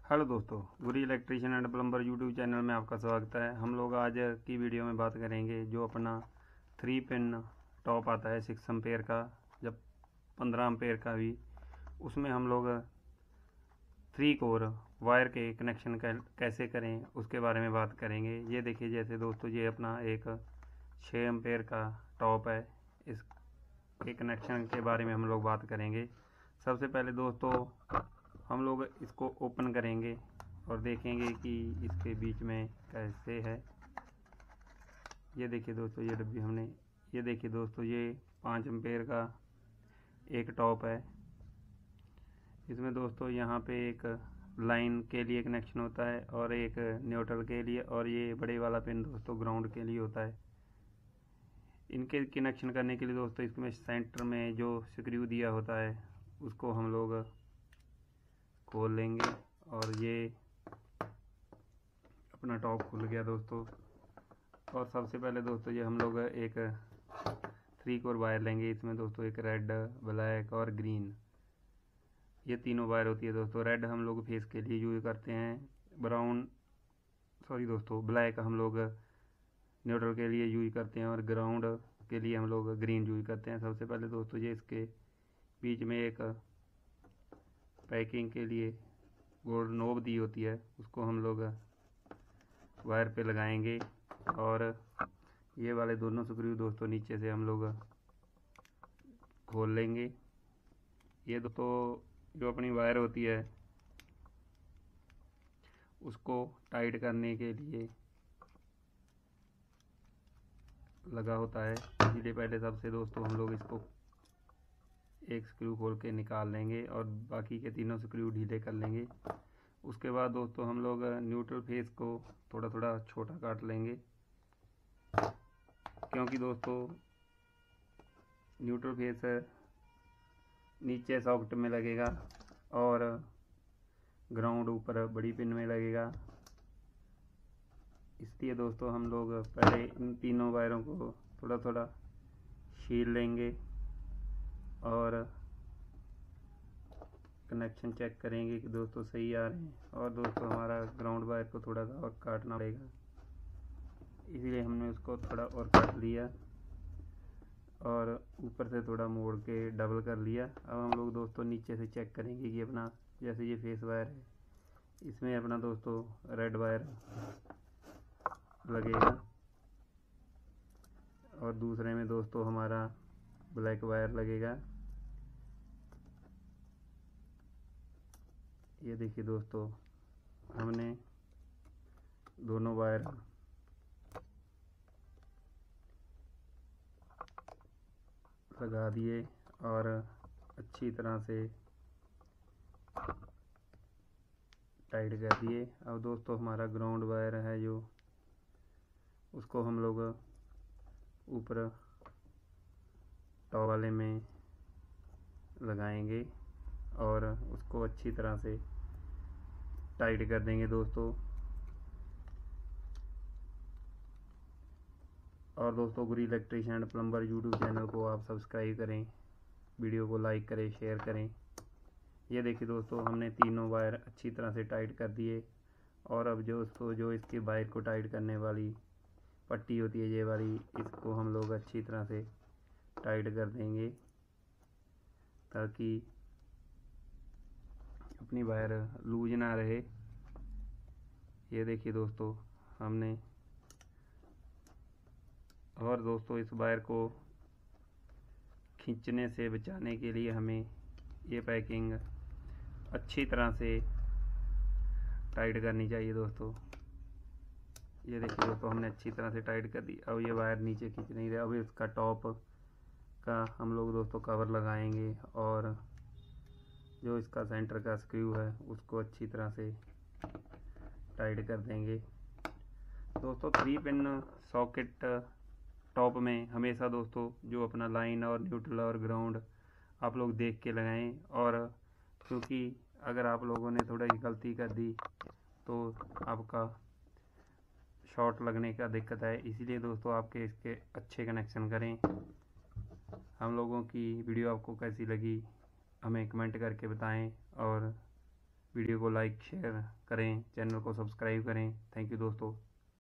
Hello दोस्तों, Guri electrician and plumber YouTube channel में आपका स्वागत है। हम लोग आज की वीडियो में बात करेंगे जो अपना 3 पिन टॉप आता है 6 एम्पेयर का, जब 15 एम्पेयर का भी, उसमें हम लोग 3 कोर वायर के कनेक्शन कैसे करें उसके बारे में बात करेंगे। ये देखिए, जैसे दोस्तों ये अपना एक 6 एम्पेयर का टॉप है। इसके कनेक्शन के बारे में हम लोग बात करेंगे। सबसे पहले दोस्तों हम लोग इसको ओपन करेंगे और देखेंगे कि इसके बीच में कैसे है। ये देखिए दोस्तों, ये डब्बी हमने, ये देखिए दोस्तों, ये 5 एम्पेयर का एक टॉप है। इसमें दोस्तों यहाँ पे एक लाइन के लिए कनेक्शन होता है और एक न्यूट्रल के लिए, और ये बड़े वाला पिन दोस्तों ग्राउंड के लिए होता है। इनके कनेक्शन करने के लिए दोस्तों इसमें सेंटर में जो स्क्रू दिया होता है उसको हम लोग खोल लेंगे और ये अपना टॉप खुल गया दोस्तों। और सबसे पहले दोस्तों ये हम लोग एक 3 कोर वायर लेंगे। इसमें दोस्तों एक रेड, ब्लैक और ग्रीन, ये तीनों वायर होती है दोस्तों। रेड हम लोग फेस के लिए यूज करते हैं, ब्लैक हम लोग न्यूट्रल के लिए यूज करते हैं और ग्राउंड के लिए हम लोग ग्रीन यूज करते हैं। सबसे पहले दोस्तों ये इसके बीच में एक पैकिंग के लिए गोल्ड नोब दी होती है, उसको हम लोग वायर पे लगाएंगे और ये वाले दोनों स्क्रू दोस्तों नीचे से हम लोग खोल लेंगे। ये दोस्तों जो अपनी वायर होती है उसको टाइट करने के लिए लगा होता है, इसलिए पहले सबसे दोस्तों हम लोग इसको एक स्क्रू खोल के निकाल लेंगे और बाकी के तीनों स्क्रू ढीले कर लेंगे। उसके बाद दोस्तों हम लोग न्यूट्रल फेस को थोड़ा थोड़ा छोटा काट लेंगे, क्योंकि दोस्तों न्यूट्रल फेस नीचे सॉकेट में लगेगा और ग्राउंड ऊपर बड़ी पिन में लगेगा। इसलिए दोस्तों हम लोग पहले इन तीनों वायरों को थोड़ा थोड़ा छील लेंगे और कनेक्शन चेक करेंगे कि दोस्तों सही आ रहे हैं। और दोस्तों हमारा ग्राउंड वायर को थोड़ा सा और काटना पड़ेगा, इसलिए हमने उसको थोड़ा और काट लिया और ऊपर से थोड़ा मोड़ के डबल कर लिया। अब हम लोग दोस्तों नीचे से चेक करेंगे कि अपना, जैसे ये फेस वायर है, इसमें अपना दोस्तों रेड वायर लगेगा और दूसरे में दोस्तों हमारा ब्लैक वायर लगेगा। ये देखिए दोस्तों, हमने दोनों वायर लगा दिए और अच्छी तरह से टाइट कर दिए। अब दोस्तों हमारा ग्राउंड वायर है जो, उसको हम लोग ऊपर टॉप वाले में लगाएंगे और उसको अच्छी तरह से टाइट कर देंगे दोस्तों। और दोस्तों Guri electrician and plumber YouTube channel को आप सब्सक्राइब करें, वीडियो को लाइक करें, शेयर करें। ये देखिए दोस्तों, हमने तीनों वायर अच्छी तरह से टाइट कर दिए। और अब जो इसकी वायर को टाइट करने वाली पट्टी होती है, ये वाली, इसको हम लोग अच्छी तरह से टाइट कर देंगे ताकि अपनी वायर लूज ना रहे। ये देखिए दोस्तों हमने, और दोस्तों इस वायर को खींचने से बचाने के लिए हमें ये पैकिंग अच्छी तरह से टाइट करनी चाहिए दोस्तों। ये देखिए दोस्तों, हमने अच्छी तरह से टाइट कर दी। अब ये वायर नीचे खींच नहीं रहा। अब इसका टॉप का हम लोग दोस्तों कवर लगाएंगे और जो इसका सेंटर का स्क्रू है उसको अच्छी तरह से टाइट कर देंगे दोस्तों। 3 पिन सॉकेट टॉप में हमेशा दोस्तों जो अपना लाइन और न्यूट्रल और ग्राउंड आप लोग देख के लगाएं, और क्योंकि अगर आप लोगों ने थोड़ा गलती कर दी तो आपका शॉर्ट लगने का दिक्कत है। इसीलिए दोस्तों आपके इसके अच्छे कनेक्शन करें। हम लोगों की वीडियो आपको कैसी लगी हमें कमेंट करके बताएं और वीडियो को लाइक शेयर करें, चैनल को सब्सक्राइब करें। थैंक यू दोस्तों।